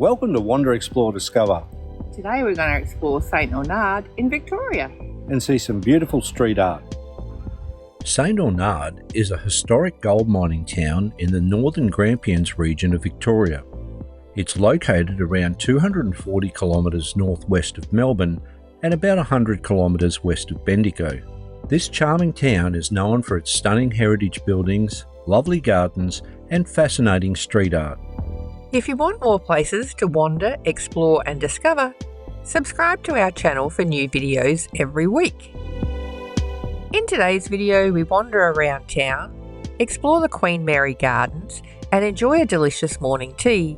Welcome to Wander, Explore, Discover Today we're going to explore St Arnaud in Victoria. and see some beautiful street art. St Arnaud is a historic gold mining town in the Northern Grampians region of Victoria. It's located around 240 kilometres northwest of Melbourne and about 100 kilometres west of Bendigo. This charming town is known for its stunning heritage buildings, lovely gardens and fascinating street art. If you want more places to wander, explore and discover, subscribe to our channel for new videos every week. In today's video, we wander around town, explore the Queen Mary Gardens and enjoy a delicious morning tea.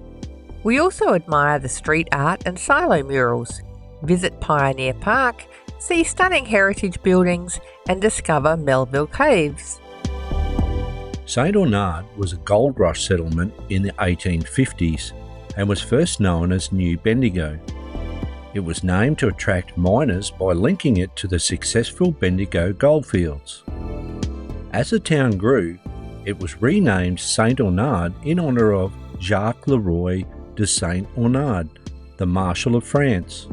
We also admire the street art and silo murals, visit Pioneer Park, see stunning heritage buildings and discover Melville Caves. St Arnaud was a gold rush settlement in the 1850s and was first known as New Bendigo. It was named to attract miners by linking it to the successful Bendigo goldfields. As the town grew, it was renamed St Arnaud in honour of Jacques Leroy de St Arnaud, the Marshal of France.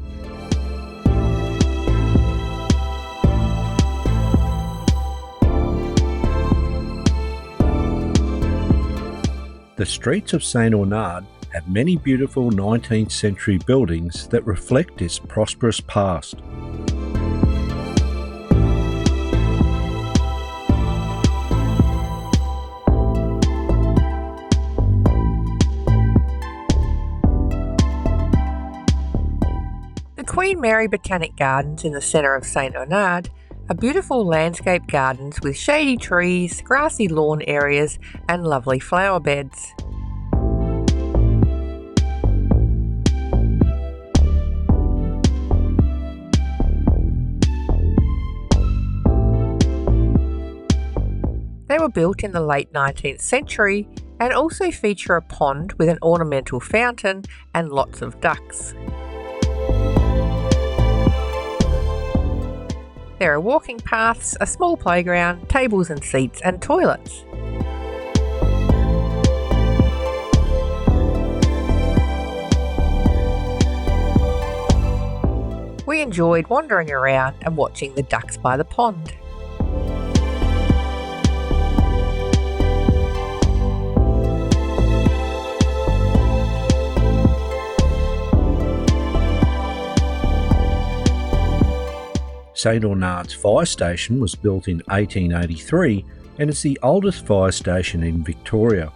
The streets of St Arnaud have many beautiful 19th century buildings that reflect its prosperous past. The Queen Mary Botanic Gardens in the centre of St Arnaud are beautiful landscape gardens with shady trees, grassy lawn areas and lovely flower beds. They were built in the late 19th century and also feature a pond with an ornamental fountain and lots of ducks. There are walking paths, a small playground, tables and seats and toilets. We enjoyed wandering around and watching the ducks by the pond. St Arnaud's fire station was built in 1883 and is the oldest fire station in Victoria.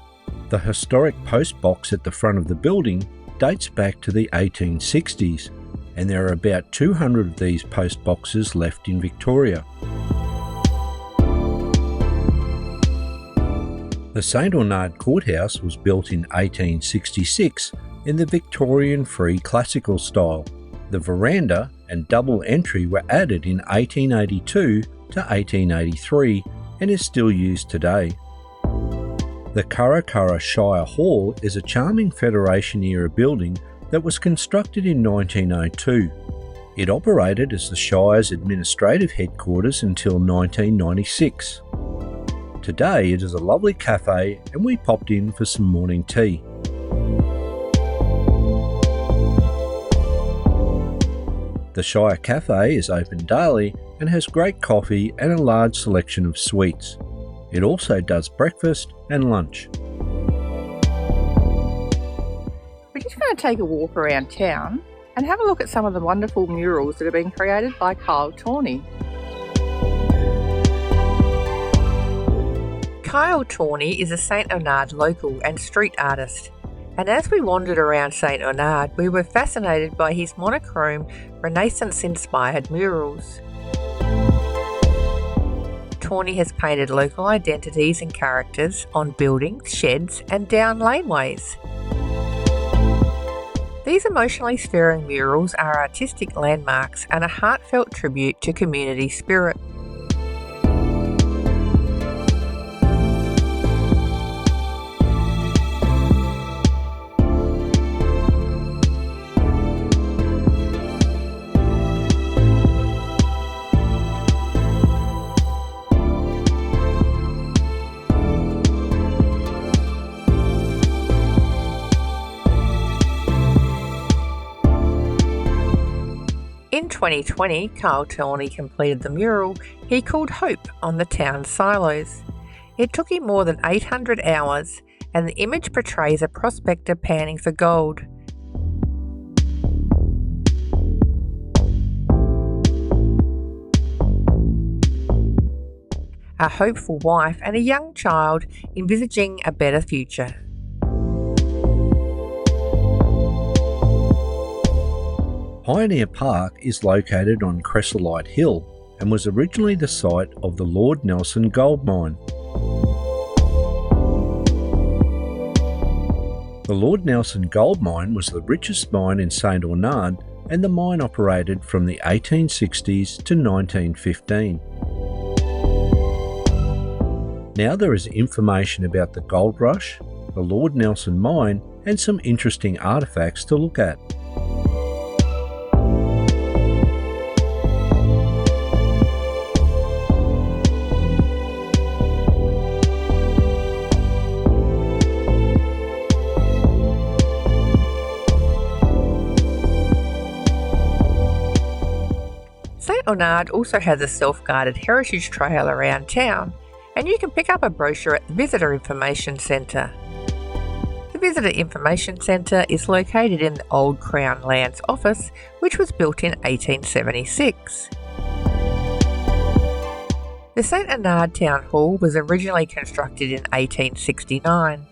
The historic post box at the front of the building dates back to the 1860s, and there are about 200 of these post boxes left in Victoria. The St Arnaud Courthouse was built in 1866 in the Victorian Free Classical style. The veranda and double entry were added in 1882 to 1883 and is still used today. The Shire Hall is a charming Federation-era building that was constructed in 1902. It operated as the Shire's administrative headquarters until 1996. Today it is a lovely cafe and we popped in for some morning tea. The Shire Cafe is open daily and has great coffee and a large selection of sweets. It also does breakfast and lunch. We're just going to take a walk around town and have a look at some of the wonderful murals that have been created by Kyle Tawney. Kyle Tawney is a St Arnaud local and street artist, and as we wandered around St Arnaud, we were fascinated by his monochrome, Renaissance-inspired murals. Tawney has painted local identities and characters on buildings, sheds and down laneways. These emotionally stirring murals are artistic landmarks and a heartfelt tribute to community spirit. In 2020, Carl Tawney completed the mural he called Hope on the town's silos. It took him more than 800 hours, and the image portrays a prospector panning for gold. A hopeful wife and a young child envisaging a better future. Pioneer Park is located on Cressolite Hill and was originally the site of the Lord Nelson gold mine. The Lord Nelson gold mine was the richest mine in St Arnaud, and the mine operated from the 1860s to 1915. Now there is information about the gold rush, the Lord Nelson mine, and some interesting artefacts to look at. St Arnaud also has a self-guided heritage trail around town, and you can pick up a brochure at the Visitor Information Centre. The Visitor Information Centre is located in the old Crown Lands office, which was built in 1876. The St Arnaud Town Hall was originally constructed in 1869.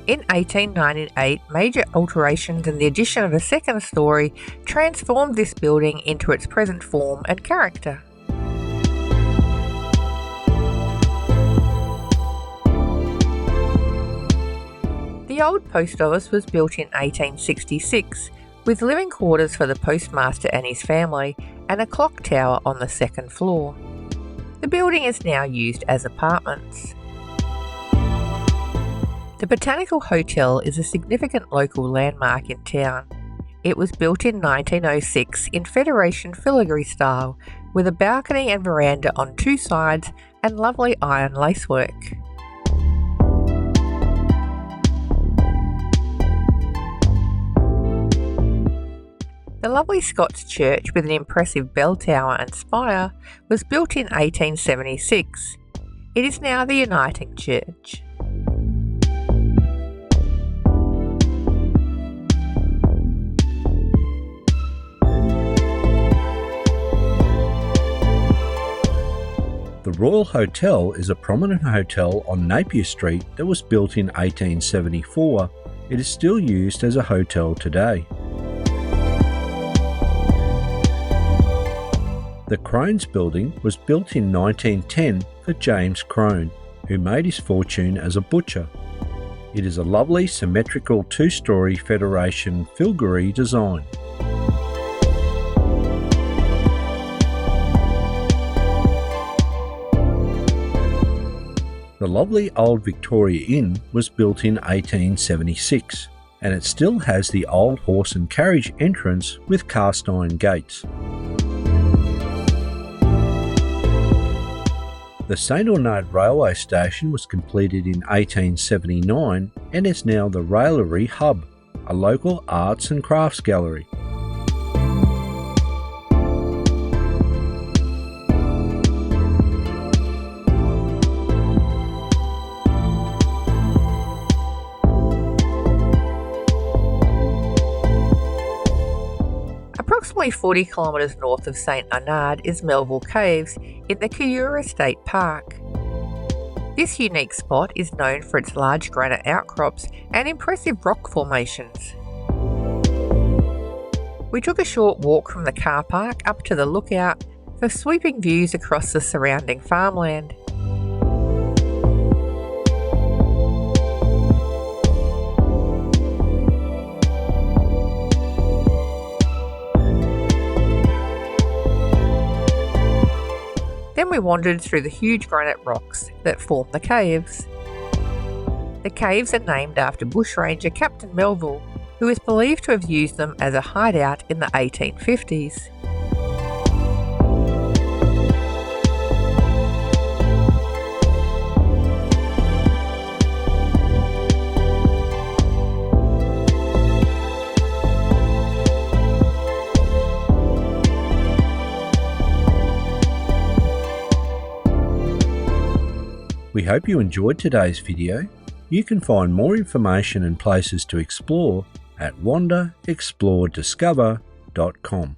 In 1898, major alterations and the addition of a second storey transformed this building into its present form and character. The old post office was built in 1866, with living quarters for the postmaster and his family, and a clock tower on the second floor. The building is now used as apartments. The Botanical Hotel is a significant local landmark in town. It was built in 1906 in Federation filigree style, with a balcony and veranda on two sides and lovely iron lacework. The lovely Scots church with an impressive bell tower and spire was built in 1876. It is now the Uniting Church. The Royal Hotel is a prominent hotel on Napier Street that was built in 1874. It is still used as a hotel today. The Crones Building was built in 1910 for James Crone, who made his fortune as a butcher. It is a lovely symmetrical two-storey Federation filigree design. The lovely old Victoria Inn was built in 1876, and it still has the old horse and carriage entrance with cast iron gates. The St Arnaud railway station was completed in 1879 and is now the Raillery Hub, a local arts and crafts gallery. Approximately 40 kilometres north of St Arnaud is Melville Caves in the Shire State Park. This unique spot is known for its large granite outcrops and impressive rock formations. We took a short walk from the car park up to the lookout for sweeping views across the surrounding farmland. Then we wandered through the huge granite rocks that form the caves. The caves are named after bushranger Captain Melville, who is believed to have used them as a hideout in the 1850s. We hope you enjoyed today's video. You can find more information and places to explore at wanderexplorediscover.com.